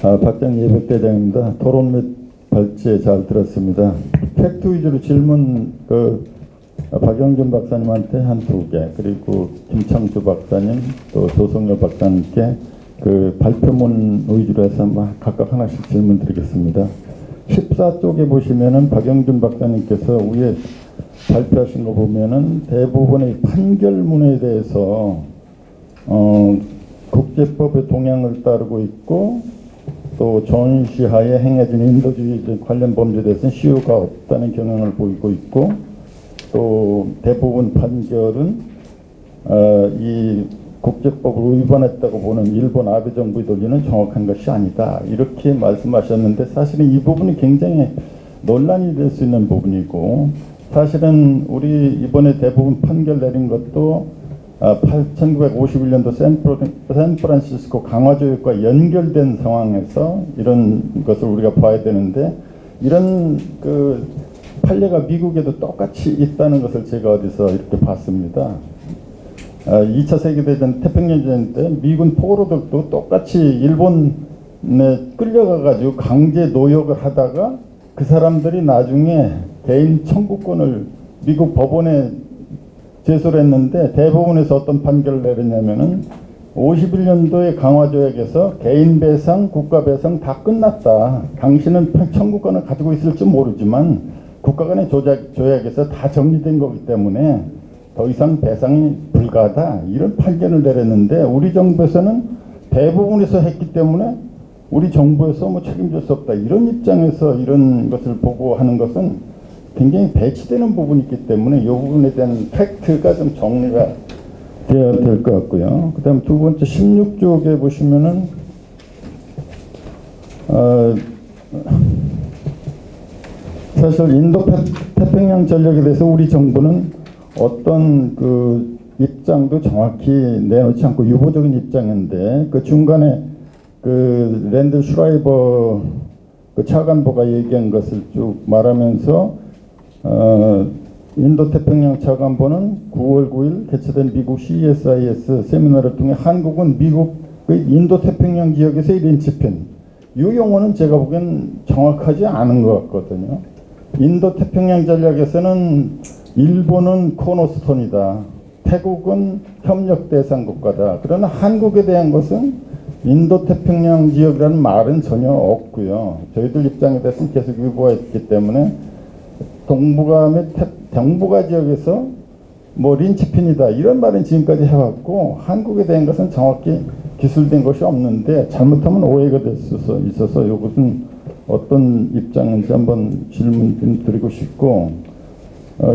박정 예백대장입니다. 토론 및 발제 잘 들었습니다. 팩트 위주로 질문 박영준 박사님한테 한 2개, 그리고 김창수 박사님 또 조성열 박사님께 발표문 위주로 해서 각각 하나씩 질문 드리겠습니다. 14쪽에 보시면은 박영준 박사님께서 위에 발표하신 거 보면은 대부분의 판결문에 대해서 국제법의 동향을 따르고 있고, 또 전시하에 행해진 인도주의 관련 범죄에 대해서는 시효가 없다는 경향을 보이고 있고, 또 대부분 판결은 이 국제법을 위반했다고 보는 일본 아베 정부의 논리는 정확한 것이 아니다, 이렇게 말씀하셨는데, 사실은 이 부분이 굉장히 논란이 될 수 있는 부분이고, 사실은 우리 이번에 대부분 판결 내린 것도 1951년도 샌프란시스코 강화조약과 연결된 상황에서 이런 것을 우리가 봐야 되는데, 이런 판례가 미국에도 똑같이 있다는 것을 제가 어디서 이렇게 봤습니다. 2차 세계대전 태평양전 때 미군 포로들도 똑같이 일본에 끌려가가지고 강제 노역을 하다가 그 사람들이 나중에 개인 청구권을 미국 법원에 제소를 했는데, 대법원에서 어떤 판결을 내렸냐면은 51년도에 강화조약에서 개인 배상, 국가 배상 다 끝났다. 당신은 청구권을 가지고 있을지 모르지만 국가 간의 조약에서 다 정리된 거기 때문에 더 이상 배상이 불가하다, 이런 판결을 내렸는데, 우리 정부에서는 대부분에서 했기 때문에 우리 정부에서 책임질 수 없다, 이런 입장에서 이런 것을 보고 하는 것은 굉장히 배치되는 부분이 있기 때문에 이 부분에 대한 팩트가 좀 정리가 되어야 될 것 같고요. 그 다음 두 번째 16쪽에 보시면은 사실 인도 태평양 전략에 대해서 우리 정부는 어떤 입장도 정확히 내놓지 않고 유보적인 입장인데, 중간에 랜드 슈라이버 차관보가 얘기한 것을 쭉 말하면서 인도태평양 차관보는 9월 9일 개최된 미국 CSIS 세미나를 통해 한국은 미국의 인도태평양 지역에서의 린치핀, 이 용어는 제가 보기엔 정확하지 않은 것 같거든요. 인도태평양 전략에서는 일본은 코너스톤이다, 태국은 협력 대상 국가다, 그러나 한국에 대한 것은 인도태평양 지역이라는 말은 전혀 없고요. 저희들 입장에 대해서는 계속 유보했기 때문에 동북아 및 동북아 지역에서 린치핀이다, 이런 말은 지금까지 해왔고, 한국에 대한 것은 정확히 기술된 것이 없는데, 잘못하면 오해가 될 수 있어서 이것은 어떤 입장인지 한번 질문 좀 드리고 싶고,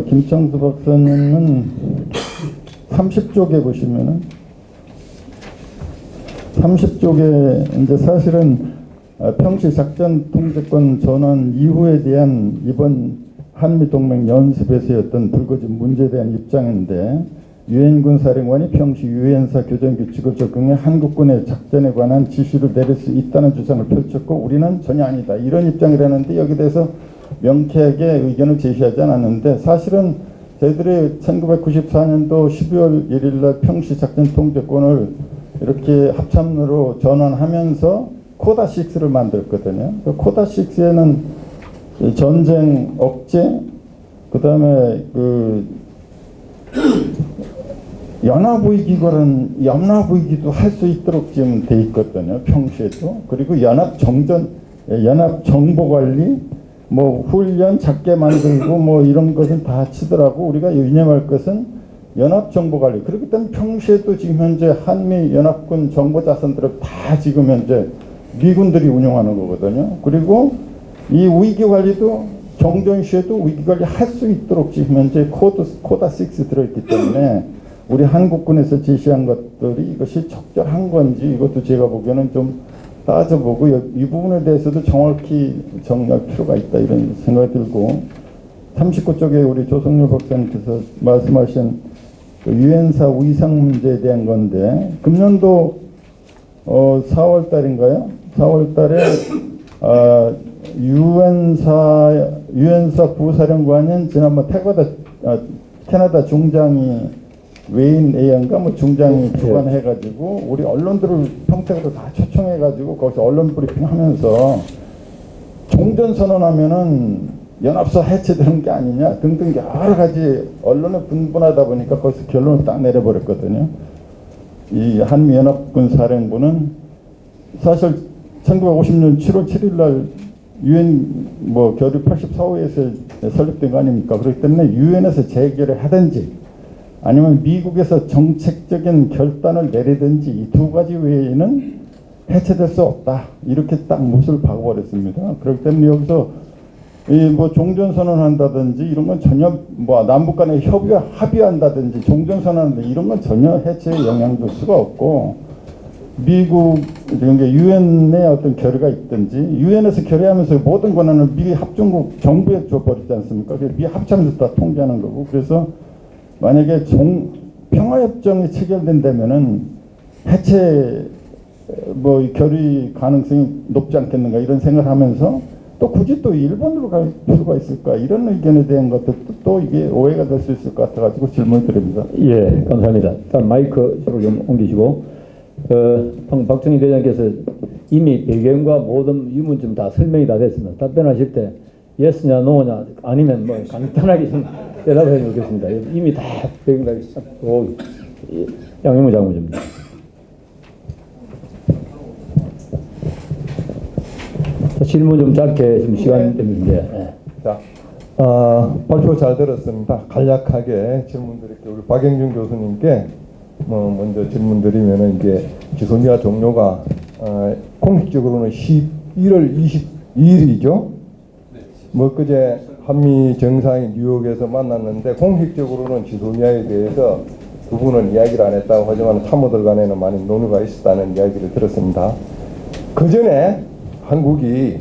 김창수 박사님은 30쪽에 보시면은 30쪽에 이제 사실은 평시 작전 통제권 전환 이후에 대한 이번 한미동맹 연습에서의 불거진 문제에 대한 입장인데, 유엔군 사령관이 평시 유엔사 교전 규칙을 적용해 한국군의 작전에 관한 지시를 내릴 수 있다는 주장을 펼쳤고, 우리는 전혀 아니다, 이런 입장이라는데, 여기에 대해서 명쾌하게 의견을 제시하지 않았는데, 사실은 저희들이 1994년도 12월 1일 날 평시 작전 통제권을 이렇게 합참으로 전환하면서 코다6를 만들었거든요. 코다6에는 전쟁 억제, 그 다음에 연합의기도 할 수 있도록 지금 돼 있거든요, 평시에도. 그리고 연합 정보관리, 훈련 작게 만들고 이런 것은 다 치더라고. 우리가 유념할 것은 연합 정보관리. 그렇기 때문에 평시에도 지금 현재 한미 연합군 정보 자산들을 다 지금 현재 미군들이 운영하는 거거든요. 그리고 이 위기 관리도 정전 시에도 위기 관리 할 수 있도록 지금 현재 코다6 들어있기 때문에 우리 한국군에서 제시한 것들이 이것이 적절한 건지, 이것도 제가 보기에는 좀 따져보고 이 부분에 대해서도 정확히 정리할 필요가 있다, 이런 생각이 들고, 39쪽에 우리 조성열 박사님께서 말씀하신 유엔사 위상 문제에 대한 건데, 금년도 4월 달인가요? 4월 달에 유엔사 부사령관인 지난번 캐나다 중장이 외인 A연가 뭐 중장이 주관해가지고 우리 언론들을 평택으로 다 초청해가지고 거기서 언론 브리핑하면서 종전선언하면은 연합사 해체되는 게 아니냐 등등 여러 가지 언론에 분분하다 보니까 거기서 결론을 딱 내려버렸거든요. 이 한미연합군 사령부는 사실 1950년 7월 7일 날 유엔 뭐 결의 84호에서 설립된 거 아닙니까? 그렇기 때문에 유엔에서 재결을 하든지 아니면 미국에서 정책적인 결단을 내리든지 이 두 가지 외에는 해체될 수 없다. 이렇게 딱 못을 박아버렸습니다. 그렇기 때문에 여기서 이 뭐 종전선언 한다든지 이런 건 전혀 뭐 남북 간에 합의한다든지 종전선언 이런 건 전혀 해체에 영향 줄 수가 없고 미국 그러니까 유엔의 어떤 결의가 있든지 유엔에서 결의하면서 모든 권한을 미 합중국 정부에 줘버리지 않습니까? 미 합참에서 다 통제하는 거고 그래서 만약에 평화협정이 체결된다면은 해체 뭐 결의 가능성이 높지 않겠는가 이런 생각을 하면서 또 굳이 또 일본으로 갈 필요가 있을까 이런 의견에 대한 것도 또 이게 오해가 될 수 있을 것 같아가지고 질문을 드립니다. 예, 감사합니다. 일단 마이크를 좀 옮기시고 박정희 대장께서 이미 배경과 모든 유문점 다 설명이 다 됐습니다. 답변하실 때 예스냐 노냐 아니면 뭐 간단하게 좀 대답해 주겠습니다. 이미 다 배경 다 있고 양용무 장관입니다. 질문 좀 짧게 지금 시간 때문에. 네. 자, 발표 잘 들었습니다. 간략하게 질문 드릴게요. 우리 박영준 교수님께 뭐 먼저 질문 드리면은 이제 지소미아 종료가 공식적으로는 11월 22일이죠. 뭐 그제 한미 정상이 뉴욕에서 만났는데 공식적으로는 지소미아에 대해서 두 분은 이야기를 안 했다고 하지만 참모들 간에는 많이 논의가 있었다는 이야기를 들었습니다. 그 전에 한국이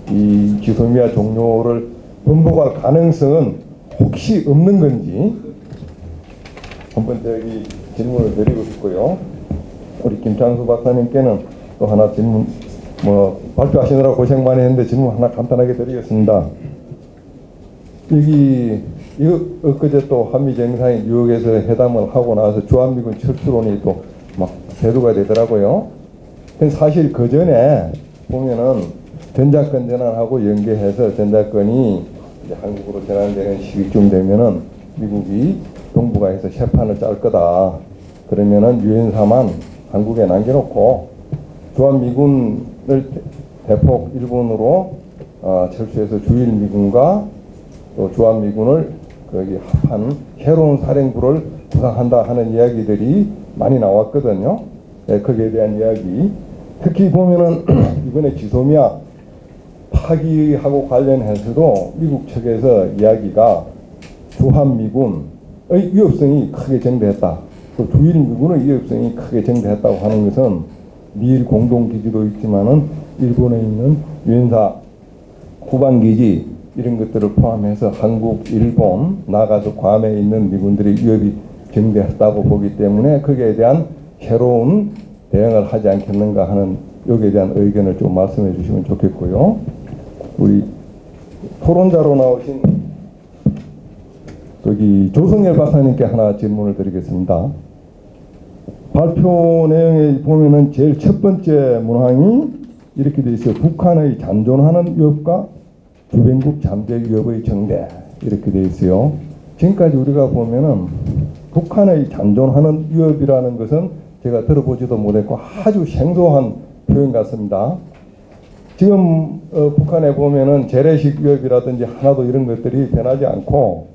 이 지소미아 종료를 번복할 가능성은 혹시 없는 건지 한번 저기 질문을 드리고 싶고요. 우리 김창수 박사님께는 또 하나 질문 뭐 발표하시느라 고생 많이 했는데 질문 하나 간단하게 드리겠습니다. 여기 이거 엊그제 또 한미 정상이 뉴욕에서 회담을 하고 나서 주한미군 철수론이 또 막 대두가 되더라고요. 근데 사실 그 전에 보면은 전작권 전환하고 연계해서 전작권이 이제 한국으로 전환되는 시기쯤 되면은 미국이 동북아에서 쇠판을 짤 거다. 그러면은 유엔사만 한국에 남겨놓고 주한미군을 대폭 일본으로 철수해서 주일미군과 또 주한미군을 거기 합한 새로운 사령부를 구상한다 하는 이야기들이 많이 나왔거든요. 네, 거기에 대한 이야기. 특히 보면은 이번에 지소미아 파기하고 관련해서도 미국 측에서 이야기가 주한미군의 위협성이 크게 증대했다. 또 주일미군의 위협성이 크게 증대했다고 하는 것은 미일 공동기지도 있지만은 일본에 있는 유엔사 후방기지 이런 것들을 포함해서 한국, 일본, 나아가서 괌에 있는 미군들의 위협이 증대했다고 보기 때문에 거기에 대한 새로운 대응을 하지 않겠는가 하는 여기에 대한 의견을 좀 말씀해 주시면 좋겠고요. 우리 토론자로 나오신 여기 조성열 박사님께 하나 질문을 드리겠습니다. 발표 내용에 보면은 제일 첫 번째 문항이 이렇게 되어 있어요. 북한의 잔존하는 위협과 주변국 잠재 위협의 정대 이렇게 되어 있어요. 지금까지 우리가 보면은 북한의 잔존하는 위협이라는 것은 제가 들어보지도 못했고 아주 생소한 표현 같습니다. 지금 북한에 보면은 재래식 위협이라든지 하나도 이런 것들이 변하지 않고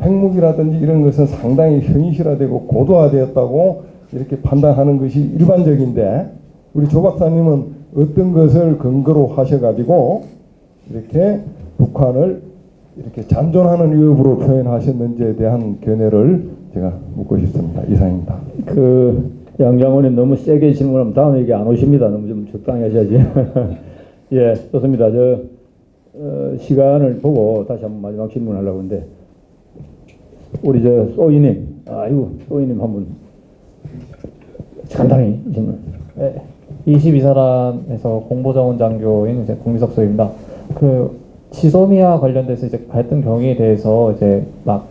핵무기라든지 이런 것은 상당히 현실화되고 고도화되었다고 이렇게 판단하는 것이 일반적인데 우리 조 박사님은 어떤 것을 근거로 하셔가지고 이렇게 북한을 이렇게 잔존하는 위협으로 표현하셨는지에 대한 견해를 제가 묻고 싶습니다. 이상입니다. 양 장관님 너무 세게 질문하면 다음에 이게 안 오십니다. 너무 좀 적당히 하셔야지. 예, 좋습니다. 시간을 보고 다시 한번 마지막 질문하려고 하는데 우리 소희님, 소희님 한번 간단히 질문. 네, 22사단에서 공보자원 장교인 이제 공미석소입니다. 지소미아 관련돼서 이제 갈등 경위에 대해서 이제 막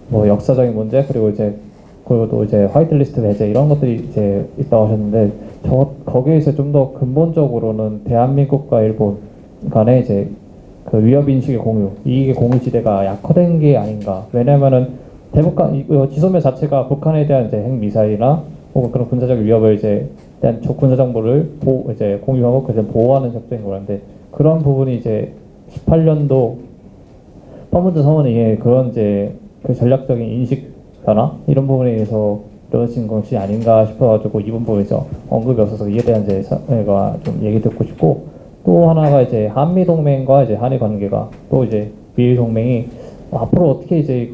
뭐 역사적인 문제 그리고 이제 그리고 또 이제 화이트리스트 배제 이런 것들이 이제 있다고 하셨는데 거기에서 좀 더 근본적으로는 대한민국과 일본 간의 이제 그 위협 인식의 공유, 이익의 공유지대가 약화된 게 아닌가. 왜냐면은 대북한 지소미아 자체가 북한에 대한 이제 핵 미사일이나 혹은 그런 군사적 위협을 이제 대한 군사 정보를 이제 공유하고 그래서 보호하는 협정인 거라는데 그런 부분이 이제 18년도 판문점 선언에 그런 이제 그 전략적인 인식 변화 이런 부분에 의해서 이루어진 것이 아닌가 싶어가지고 이 부분에서 언급이 없어서 이에 대한 이제 제가 좀 얘기 듣고 싶고 또 하나가 이제 한미 동맹과 이제 한일 관계가 또 이제 미일 동맹이 앞으로 어떻게 이제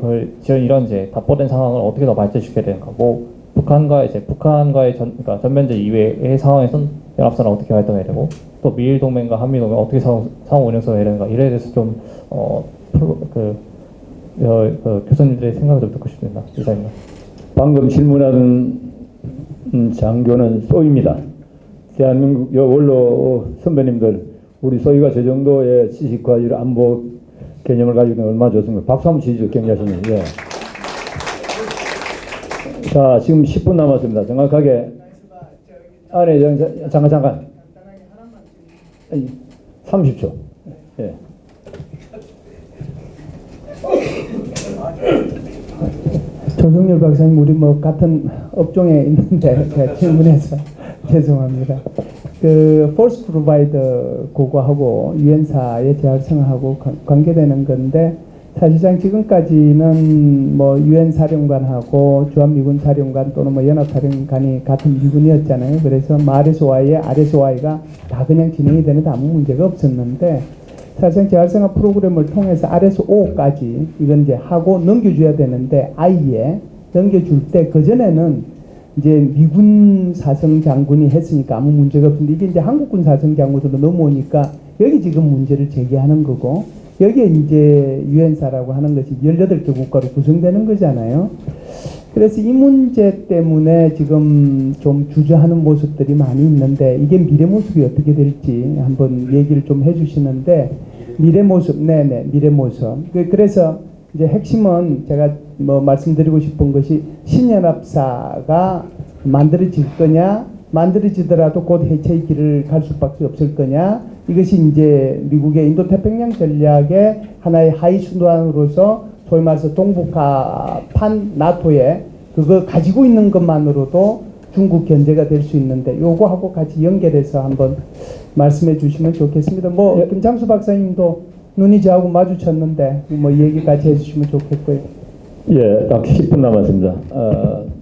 이런 이제 답보된 상황을 어떻게 더 발전시켜야 되는가 뭐 북한과의 그러니까 전면제 이외의 상황에선 연합선을 어떻게 활동해야 되고 또 미일 동맹과 한미 동맹 어떻게 상호 운영해야 되는가 이래에 대해서 좀 교수님들의 생각을 좀 듣고 싶습니다. 이상입니다. 방금 질문한 장교는 쏘입니다. 대한민국 원로 선배님들 우리 소위가 저 정도의 지식과 이 안보 개념을 가지고 있는 게 얼마나 좋습니까? 박수 한번 치죠. 경례하시면. 예. 자, 지금 10분 남았습니다. 정확하게 잠깐 30초. 예. 조성렬 박사님, 우리 뭐 같은 업종에 있는데 제가 질문해서 죄송합니다. 그 force provider 그거하고 유엔사의 재활성화하고 관계되는 건데 사실상 지금까지는 뭐 유엔 사령관하고 주한미군 사령관 또는 뭐 연합사령관이 같은 미군이었잖아요. 그래서 RSOI에 RSOI가 다 그냥 진행이 되는데 아무 문제가 없었는데 사실상 재활성화 프로그램을 통해서 RSO까지 이건 이제 하고 넘겨줘야 되는데 아예 넘겨줄 때 그전에는 이제 미군 사성 장군이 했으니까 아무 문제가 없는데 이게 이제 한국군 사성 장군으로 넘어오니까 여기 지금 문제를 제기하는 거고 여기에 이제 유엔사라고 하는 것이 18개 국가로 구성되는 거잖아요. 그래서 이 문제 때문에 지금 좀 주저하는 모습들이 많이 있는데 이게 미래 모습이 어떻게 될지 한번 얘기를 좀 해주시는데 미래 모습, 네네, 미래 모습. 그래서 이제 핵심은 제가 뭐 말씀드리고 싶은 것이 신연합사가 만들어질 거냐, 만들어지더라도 곧 해체의 길을 갈 수밖에 없을 거냐, 이것이 이제 미국의 인도태평양 전략의 하나의 하위 수단으로서 소위 말해서 동북아판 나토에 그거 가지고 있는 것만으로도 중국 견제가 될 수 있는데 요거하고 같이 연결해서 한번 말씀해 주시면 좋겠습니다. 뭐 김창수 박사님도 눈이 저하고 마주쳤는데 뭐 얘기 같이 해주시면 좋겠고요. 예, 딱 10분 남았습니다.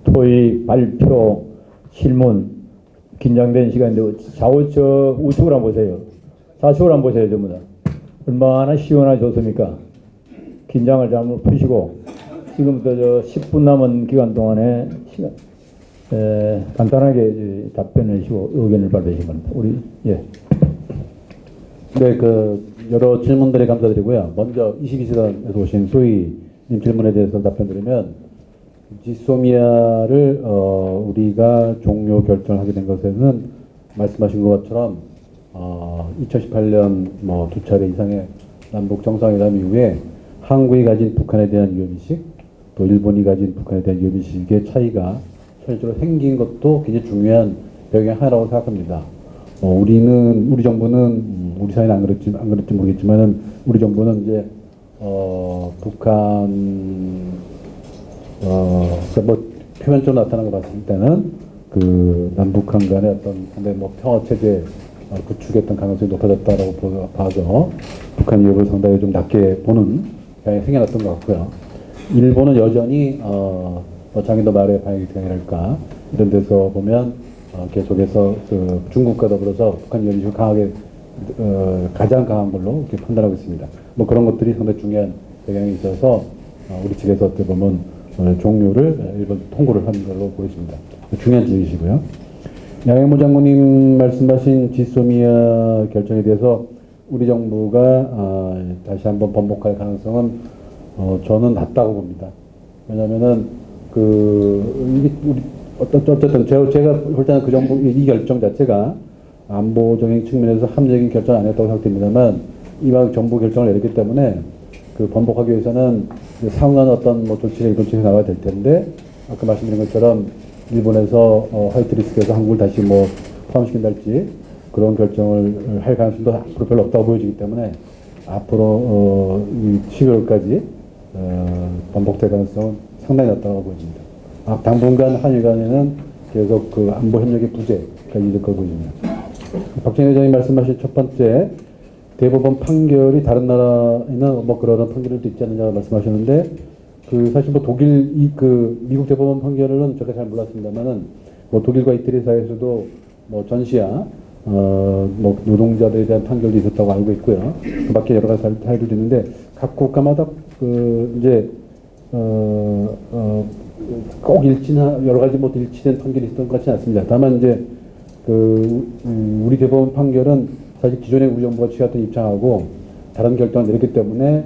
토의 발표 실문 긴장된 시간인데 좌우측 우측을 한번 보세요. 좌측을 한번 보세요. 전부 다 얼마나 시원하게 좋습니까? 긴장을 잘 푸시고 지금부터 저 10분 남은 기간 동안에 간단하게 답변을 해주시고 의견을 발표하시기 바랍니다. 우리 예. 네, 여러 질문들에 감사드리고요. 먼저 22세단에서 오신 소희님 질문에 대해서 답변드리면 지소미아를 우리가 종료 결정하게 된 것에는 말씀하신 것처럼 2018년 뭐 2차례 이상의 남북 정상회담 이후에 한국이 가진 북한에 대한 위협의식, 또 일본이 가진 북한에 대한 위협의식의 차이가 실제로 생긴 것도 굉장히 중요한 배경의 하나라고 생각합니다. 우리 정부는 우리 사회는 안 그랬지 모르겠지만은 우리 정부는 이제 북한 뭐 표면적으로 나타난 거 봤을 때는 그 남북한 간의 어떤 상당히 뭐 평화 체제 구축했던 가능성이 높아졌다라고 봐서 북한 위협을 상당히 좀 낮게 보는 경향이 생겨났던 것 같고요. 일본은 여전히 장인도 말의 방역이랄까 이런 데서 보면 계속해서 그 중국과 더불어서 북한 위협이 강하게 가장 강한 걸로 이렇게 판단하고 있습니다. 뭐 그런 것들이 상당히 중요한 배경이 있어서 우리 측에서 어떻게 보면 종료를 일본 통보를 한 걸로 보여집니다. 중요한 지적이시고요. 양해모 장군님 말씀하신 지소미아 결정에 대해서 우리 정부가 다시 한번 번복할 가능성은 저는 낮다고 봅니다. 왜냐하면은 이게 우리 어쨌든 제가 볼 때는 그 정부 이 결정 자체가 안보적인 측면에서 합리적인 결정 안 했다고 생각됩니다만 이번 정부 결정을 내렸기 때문에 그 번복하기 위해서는 이제 상응한 어떤 뭐 조치가 일본 측에서 나와야 될 텐데 아까 말씀드린 것처럼 일본에서 화이트리스트에서 한국을 다시 뭐 포함시킨다 할지 그런 결정을 할 가능성도 앞으로 별로 없다고 보여지기 때문에 앞으로 이 12월까지 번복될 가능성은 상당히 낮다고 보여집니다. 당분간 한일 간에는 계속 그 안보 협력의 부재가 이어질 거로 보입니다. 박정희 회장이 말씀하신 첫 번째 대법원 판결이 다른 나라에는 뭐 그런 판결도 있지 않느냐 말씀하셨는데 그 사실 뭐 독일 그 미국 대법원 판결은 제가 잘 몰랐습니다만은 뭐 독일과 이태리 사이에서도 뭐 전시야 뭐 노동자들에 대한 판결도 있었다고 알고 있고요. 그 밖에 여러 가지 사례도 있는데 각 국가마다 그 이제 꼭 여러 가지 뭐 일치된 판결이 있었던 것 같지는 않습니다. 다만 이제 그 우리 대법원 판결은 사실 기존의 우리 정부가 취했던 입장하고 다른 결정을 내렸기 때문에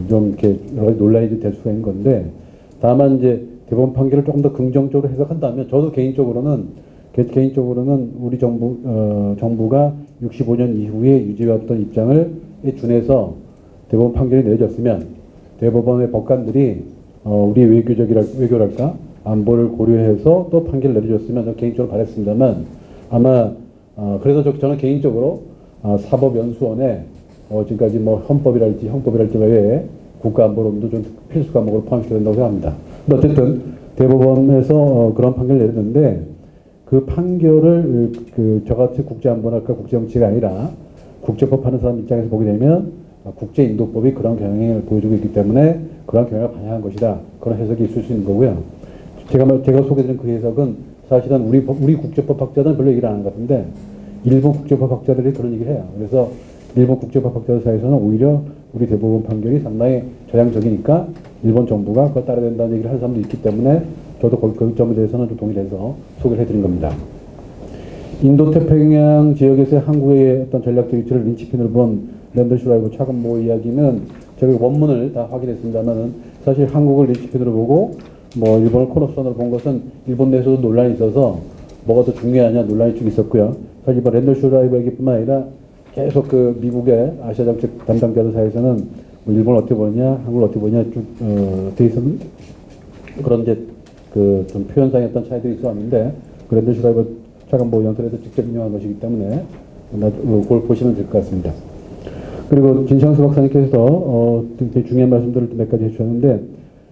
좀 이렇게 여러 가지 논란이 될 수가 있는 건데 다만 이제 대법원 판결을 조금 더 긍정적으로 해석한다면 저도 개인적으로는 우리 정부가 65년 이후에 유지해왔던 입장을 준해서 대법원 판결이 내려졌으면 대법원의 법관들이 우리 외교랄까 안보를 고려해서 또 판결을 내려줬으면 저는 개인적으로 바랬습니다만 아마 그래서 저는 개인적으로 사법연수원에 지금까지 뭐 헌법이랄지 형법이랄지 외에 국가안보론도 좀 필수 과목으로 포함시켜야 된다고 생각합니다. 근데 어쨌든 대법원에서 그런 판결을 내렸는데 그 판결을 저같이 국제안보랄까 국제정치가 아니라 국제법 하는 사람 입장에서 보게 되면 국제인도법이 그런 경향을 보여주고 있기 때문에 그런 경향을 반영한 것이다. 그런 해석이 있을 수 있는 거고요. 제가 소개드린 그 해석은 사실은 우리 국제법 학자들은 별로 얘기를 안 하는 것 같은데 일본 국제법 학자들이 그런 얘기를 해요. 그래서 일본 국제법 학자들 사이에서는 오히려 우리 대법원 판결이 상당히 저양적이니까 일본 정부가 그걸 따라야 된다는 얘기를 하는 사람도 있기 때문에 저도 그 점에 대해서는 좀 동의를 해서 소개를 해드린 겁니다. 인도태평양 지역에서의 한국의 어떤 전략적 위치를 린치핀으로 본 랜더 슈라이버 차관보 이야기는 제가 원문을 다 확인했습니다만은 사실 한국을 린치핀으로 보고 뭐 일본을 코너선으로 본 것은 일본 내에서도 논란이 있어서 뭐가 더 중요하냐 논란이 쭉 있었고요. 사실 이번 랜더 슈라이버 얘기뿐만 아니라 계속 그 미국의 아시아 정책 담당자들 사이에서는 뭐 일본을 어떻게 보느냐, 한국을 어떻게 보느냐 쭉 돼 있었는 그런 이제 그 좀 표현상의 어떤 차이들이 있었는데 그 랜더 슈라이버 차관보 연설에서 직접 인용한 것이기 때문에 그걸 보시면 될 것 같습니다. 그리고 진창수 박사님께서 되게 중요한 말씀들을 몇 가지 해주셨는데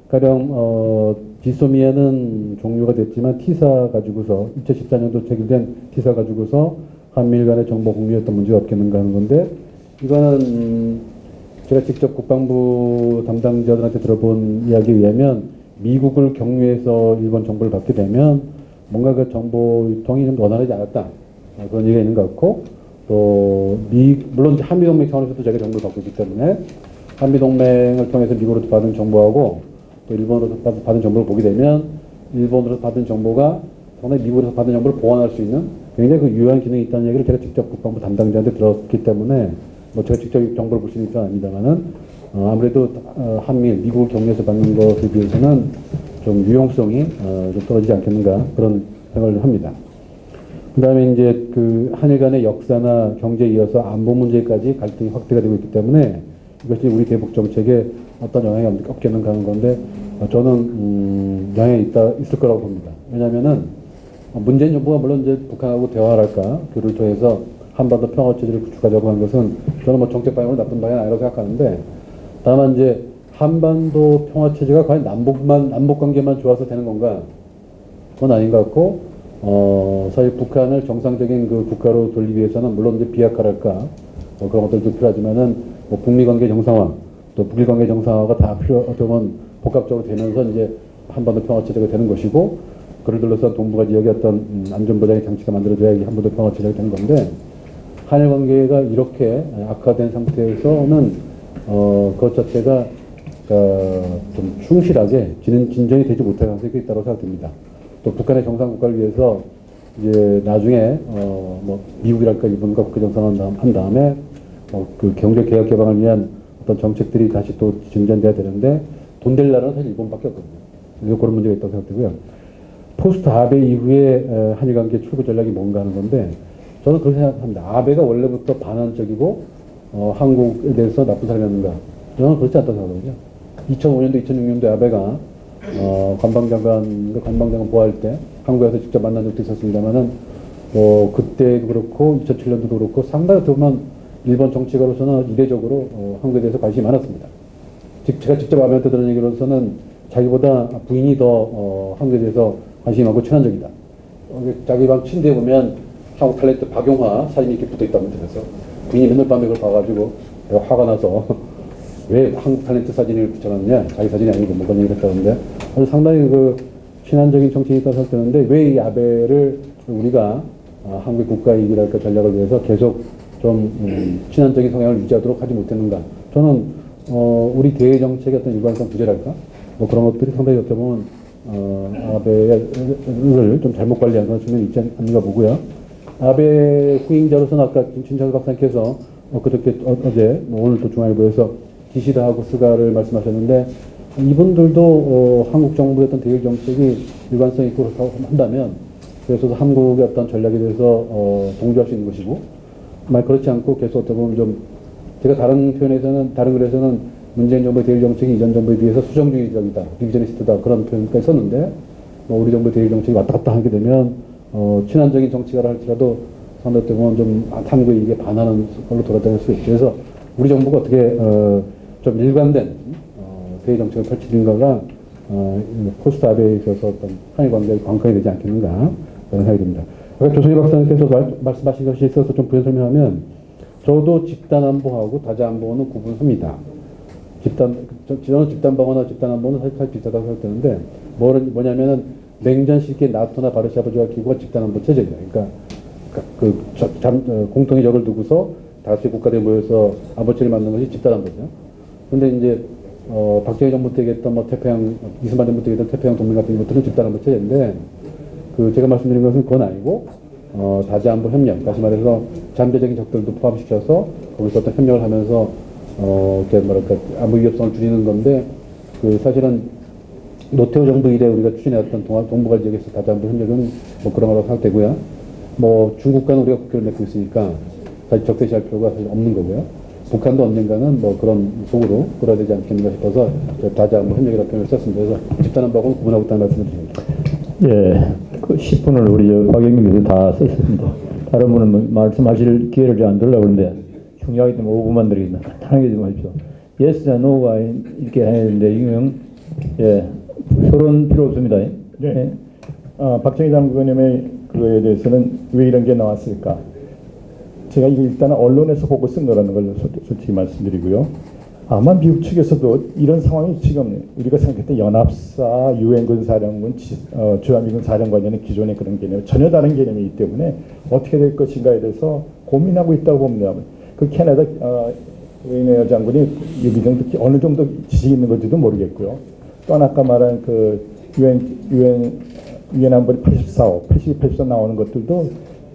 가령 지소미아는 종료가 됐지만 티사 가지고서 2014년도 체결된 티사 가지고서 한미일 간의 정보 공유였던 문제가 없겠는가 하는 건데 이거는 제가 직접 국방부 담당자들한테 들어본 이야기에 의하면 미국을 경유해서 일본 정보를 받게 되면 뭔가 그 정보 유통이 좀 원활하지 않았다 그런 얘기가 있는 것 같고 또 물론 한미동맹 차원에서도 저희가 정보를 받고 있기 때문에 한미동맹을 통해서 미국으로부터 받은 정보하고 또 일본으로부터 받은 정보를 보게 되면 일본으로부터 받은 정보가 상당히 미국에서 받은 정보를 보완할 수 있는 굉장히 그 유효한 기능이 있다는 얘기를 제가 직접 국방부 담당자한테 들었기 때문에 뭐 제가 직접 정보를 볼 수 있는 건 아닙니다만은 아무래도 한미 미국을 경유해서 받는 것에 비해서는 좀 유용성이 좀 떨어지지 않겠는가 그런 생각을 합니다. 그 다음에 이제 그 한일 간의 역사나 경제에 이어서 안보 문제까지 갈등이 확대가 되고 있기 때문에 이것이 우리 대북 정책에 어떤 영향이 없겠는가 하는 건데 저는 영향이 있을 거라고 봅니다. 왜냐하면은 문재인 정부가 물론 이제 북한하고 대화랄까 교류를 통해서 한반도 평화 체제를 구축하자고 한 것은 저는 뭐 정책 방향으로 나쁜 방향은 아니라고 생각하는데 다만 이제 한반도 평화 체제가 과연 남북 관계만 좋아서 되는 건가? 그건 아닌 것 같고 사실 북한을 정상적인 그 국가로 돌리기 위해서는 물론 이제 비핵화랄까 그런 것들도 필요하지만은 뭐 북미 관계 정상화 또 북일 관계 정상화가 다 어떻게 보면 복합적으로 되면서 이제 한반도 평화 체제가 되는 것이고 그를 둘러싼 동북아 지역의 어떤 안전보장의 장치가 만들어져야 이 한반도 평화 체제가 되는 건데 한일 관계가 이렇게 악화된 상태에서는 그것 자체가 좀 충실하게 진전이 되지 못할 가능성이 있다고 생각됩니다. 또 북한의 정상 국가를 위해서 이제 나중에 뭐 미국이랄까 일본과 국가 정상을 한 다음에 그 경제 개혁 개방을 위한 어떤 정책들이 다시 또 진전돼야 되는데 돈 될 나라는 사실 일본밖에 없거든요. 그래서 그런 문제가 있다고 생각되고요. 포스트 아베 이후에 한일 관계 출구 전략이 뭔가 하는 건데 저는 그렇게 생각합니다. 아베가 원래부터 반환적이고 한국에 대해서 나쁜 사람이었는가 저는 그렇지 않다고 생각하거든요. 2005년도, 2006년도에 아베가 관방장관 보호할 때 한국에서 직접 만난 적도 있었습니다만은 그때도 그렇고 2007년도도 그렇고 상당히 어떻게 보면 일본 정치가로서는 이례적으로 한국에 대해서 관심이 많았습니다. 제가 직접 아베한테 들은 얘기로서는 자기보다 부인이 더 한국에 대해서 관심이 많고 친한적이다. 자기 방 침대에 보면 한국 탤런트 박용화 사진이 이렇게 붙어 있다면 그래서 부인이 맨날 밤에 그걸 봐가지고 내가 화가 나서 왜 한국 탤런트 사진을 붙여놨냐, 자기 사진이 아니고 뭐 그런 얘기를 했다는데 아주 상당히 그 친한적인 정치인이 있다고 생각되는데 왜 이 아베를 우리가 한국의 국가 이익이랄까 전략을 위해서 계속 좀 친한적인 성향을 유지하도록 하지 못했는가. 저는 우리 대외 정책의 어떤 일관성 부재랄까 뭐 그런 것들이 상당히 어떻게 보면 아베를 좀 잘못 관리한 그런 측면이 있지 않는가 보고요. 아베 후임자로서는 아까 진철 박사님께서 그저께 어제 오늘 또 중앙일보에서 기시다하고 스가를 말씀하셨는데 이분들도 한국 정부의 어떤 대외 정책이 일관성 있고 그렇다고 한다면 그래서 한국의 어떤 전략에 대해서 동조할 수 있는 것이고 만약 그렇지 않고 계속 어떻게 보면 좀 제가 다른 글에서는 문재인 정부의 대일 정책이 이전 정부에 비해서 수정주의적이다, 디비저니스트다 그런 표현까지 썼는데 우리 정부의 대일 정책이 왔다 갔다 하게 되면 친한적인 정치가라 할지라도 상당히 보면 좀 한국에 이게 반하는 걸로 돌아다닐 수 있죠. 그래서 우리 정부가 어떻게 좀 일관된 대일 정책을 펼치는가가 포스트 아베에 있어서 어떤 한일 관계의 관건이 되지 않겠는가 그런 생각이 듭니다. 아까 조성희 박사님께서 말씀하신 것이 있어서 좀 부연 설명하면 저도 집단 안보하고 다자 안보는 구분합니다. 저는 집단 방어나 집단 안보는 사실 비슷하다고 생각되는데 뭐냐면은 냉전 시기에 나토나 바르샤바 조약 기구가 집단 안보 체제예요. 그러니까 공통의 적을 두고서 다수 국가들이 모여서 안보체를 만드는 것이 집단 안보죠. 그런데 이제 박정희 정부 때 얘기했던 이승만 정부 때 얘기했던 태평양 동맹 같은 것들은 집단 안보 체제인데 제가 말씀드린 것은 그건 아니고 다자 안보 협력, 다시 말해서 잠재적인 적들도 포함시켜서 거기서 어떤 협력을 하면서 안보 위협성을 줄이는 건데 사실은 노태우 정부 이래 우리가 추진해왔던 동북아 지역에서 다자 안보 협력은 뭐 그런 거라고 생각되고요. 뭐 중국과는 우리가 국교를 맺고 있으니까 사실 적대시할 필요가 사실 없는 거고요. 북한도 언젠가는 뭐 그런 속으로 끌어야 되지 않겠는가 싶어서 다자 안보 협력이라는 표현을 썼습니다. 그래서 집단 안보하고는 구분하고 있다는 말씀을 드립니다. 예, 그 10분을 우리 박영민 교수 다 썼습니다. 다른 분은 말씀하실 기회를 잘 안 주려고 그러는데 중요하기 때문에 5분만 드리겠습니다. 간단하게 좀 하십시오. 예스나 노가 이렇게 해야 되는데 이명 서론 필요 없습니다. 네. 박정희 장관님의 그거에 대해서는 왜 이런 게 나왔을까? 제가 이거 일단 언론에서 보고 쓴 거라는 걸 솔직히 말씀드리고요. 아마 미국 측에서도 이런 상황이 지금 우리가 생각했던 연합사, 유엔군 사령군, 주한미군 사령관이라는 기존의 그런 개념 전혀 다른 개념이기 때문에 어떻게 될 것인가에 대해서 고민하고 있다고 봅니다. 그 캐나다 웨이네어 장군이 유비등 어느 정도 지식이 있는 건지도 모르겠고요. 또한 아까 말한 그 유엔 안보리 84호, 82, 나오는 것들도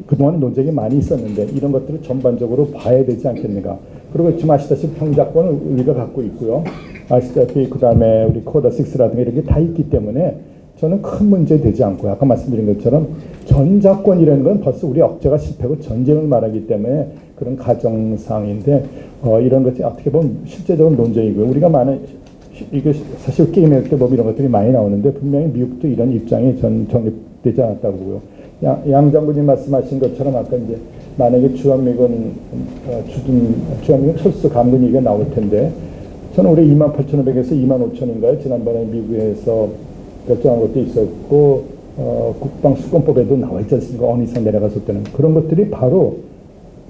그동안 논쟁이 많이 있었는데 이런 것들을 전반적으로 봐야 되지 않겠는가. 그리고 지금 아시다시피 평자권을 우리가 갖고 있고요. 아시다시피 그 다음에 우리 코다6라든가 이런 게 다 있기 때문에 저는 큰 문제 되지 않고요. 아까 말씀드린 것처럼 전자권이라는 건 벌써 우리 억제가 실패하고 전쟁을 말하기 때문에 그런 가정상인데 이런 것이 어떻게 보면 실제적인 논쟁이고요. 우리가 이게 사실 게임할 때 뭐 이런 것들이 많이 나오는데 분명히 미국도 이런 입장이 정립되지 않았다고 보고요. 양 장군님 말씀하신 것처럼 아까 이제 만약에 주한미군 철수 감군 얘기가 나올 텐데 저는 올해 28,500에서 25,000인가요? 지난번에 미국에서 결정한 것도 있었고 국방수권법에도 나와 있지 않습니까? 어느 이상 내려갔을 때는 그런 것들이 바로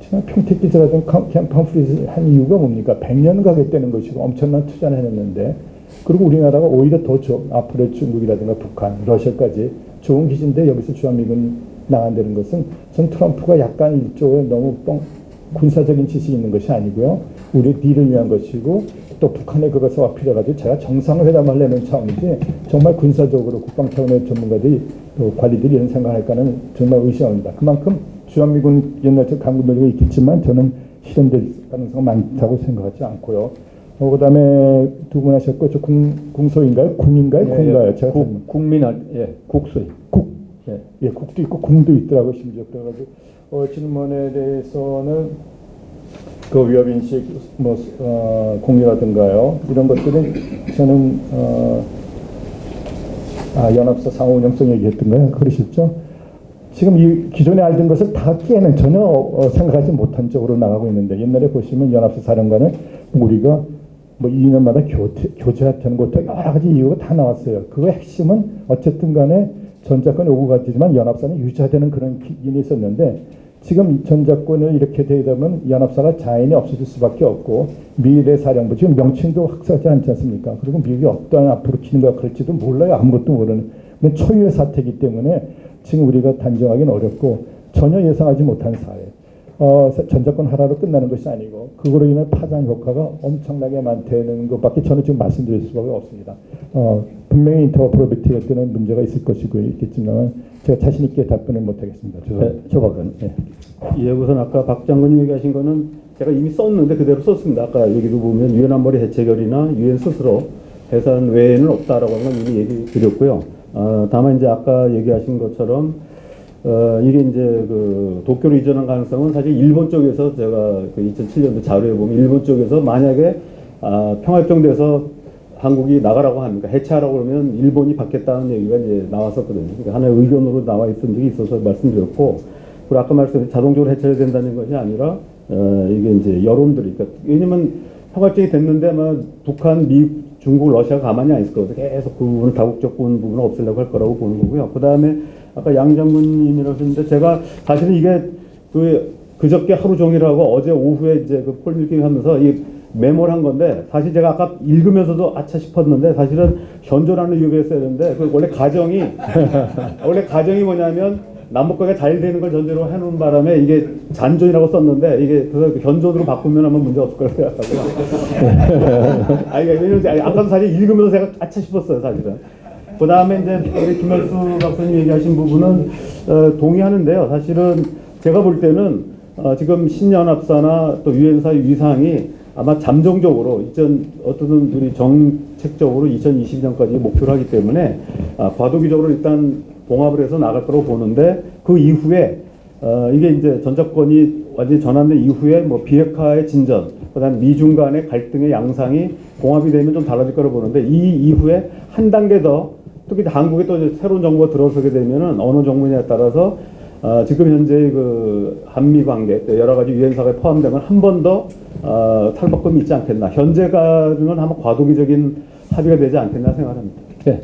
지난 평택기지라든가 캠프리즈 한 이유가 뭡니까? 100년 가겠다는 것이고 엄청난 투자를 해냈는데 그리고 우리나라가 오히려 더 앞으로 중국이라든가 북한, 러시아까지 좋은 기지인데 여기서 주한미군 나간다는 것은 전 트럼프가 약간 일종의 너무 군사적인 지식이 있는 것이 아니고요. 우리 딜을 위한 것이고 또 북한의 그것과 필요해가지고 제가 정상회담을 하려는 차원이지 정말 군사적으로 국방 차원의 전문가들이 또 관리들이 이런 생각을 할까는 정말 의심합니다. 그만큼 주한미군 옛날처럼 강군 논의가 있겠지만 저는 실현될 가능성이 많다고 생각하지 않고요. 그 다음에 두 분 하셨고, 저 궁소인가요? 궁인가요? 궁가요? 제가 국소이. 국도 있고 궁도 있더라고요. 심지어. 그래가지고, 질문에 대해서는 그 위협인식 공유라든가요 이런 것들은 저는 연합사 상호 운영성 얘기했던가요? 그러셨죠? 지금 이 기존에 알던 것을 다 깨는 전혀 생각하지 못한 쪽으로 나가고 있는데 옛날에 보시면 연합사 사령관은 우리가 뭐 2년마다 교체하는 것도 여러 가지 이유가 다 나왔어요. 그 핵심은 어쨌든 간에 전작권이 오고 갔지만 연합사는 유지되는 그런 기인이 있었는데 지금 전작권을 이렇게 되면 연합사가 자연히 없어질 수밖에 없고 미래 사령부 지금 명칭도 확실하지 않지 않습니까? 그리고 미국이 어떠한 앞으로 진행가 갈지도 몰라요. 아무것도 모르는 초유의 사태이기 때문에 지금 우리가 단정하기는 어렵고 전혀 예상하지 못한 사회. 전작권 하나로 끝나는 것이 아니고 그거로 인한 파장 효과가 엄청나게 많다는 것밖에 저는 지금 말씀드릴 수밖에 없습니다. 분명히 인터오퍼러빌리티에 뜨는 문제가 있을 것이고 있겠지만 제가 자신 있게 답변을 못하겠습니다. 조박은. 예, 우선 아까 박 장관님 얘기하신 거는 제가 이미 썼는데 그대로 썼습니다. 아까 여기도 보면 유엔 안보리 해체결의나 유엔 스스로 해산 외에는 없다라고 하는 건 이미 얘기 드렸고요. 다만 이제 아까 얘기하신 것처럼 이게 이제 그 도쿄로 이전한 가능성은 사실 일본 쪽에서 제가 그 2007년도 자료에 보면 일본 쪽에서 만약에 평화협정돼서 한국이 나가라고 합니까? 해체하라고 그러면 일본이 받겠다는 얘기가 이제 나왔었거든요. 그러니까 하나의 의견으로 나와 있던 적이 있어서 말씀드렸고, 그리고 아까 말씀드린 자동적으로 해체해야 된다는 것이 아니라 이게 이제 여론들이, 그러니까 왜냐면 평화협정이 됐는데 아마 북한, 미국, 중국, 러시아가 가만히 안 있을 거거든요. 계속 그 부분을 다국적 부분을 없애려고 할 거라고 보는 거고요. 그 다음에 아까 양 장군님이라고 하셨는데 제가 사실은 이게 그저께 하루 종일하고 어제 오후에 이제 그 폴밀킹 하면서 이 메모를 한 건데 사실 제가 아까 읽으면서도 아차 싶었는데 사실은 현조라는 이유가 있어야 되는데 그 원래 가정이 뭐냐면 남북관계가 잘 되는 걸 전제로 해놓은 바람에 이게 잔존이라고 썼는데 이게 그래서 현존으로 바꾸면 아마 문제 없을 거라고 생각하고요. 왜냐면 아까 사실 읽으면서 제가 아차 싶었어요 사실은. 그 다음에 이제 우리 김መል수 박사님 얘기하신 부분은 동의하는데요. 사실은 제가 볼 때는 지금 신연합사나 또 유엔사의 위상이 아마 잠정적으로 어떤 우리 정책적으로 2020년까지 목표를 하기 때문에 과도기적으로 일단 봉합을 해서 나갈 거라고 보는데 그 이후에 이게 이제 전작권이 완전히 전환된 이후에 뭐 비핵화의 진전, 그다음 미중 간의 갈등의 양상이 봉합이 되면 좀 달라질 거라고 보는데 이 이후에 한 단계 더 특히 한국에 또 새로운 정부가 들어서게 되면은 어느 정부냐에 따라서 지금 현재 그 한미 관계 여러 가지 유엔사가 포함되면 한 번 더 탈바꿈이 있지 않겠나. 현재까지는 아마 과도기적인 합의가 되지 않겠나 생각합니다. 네.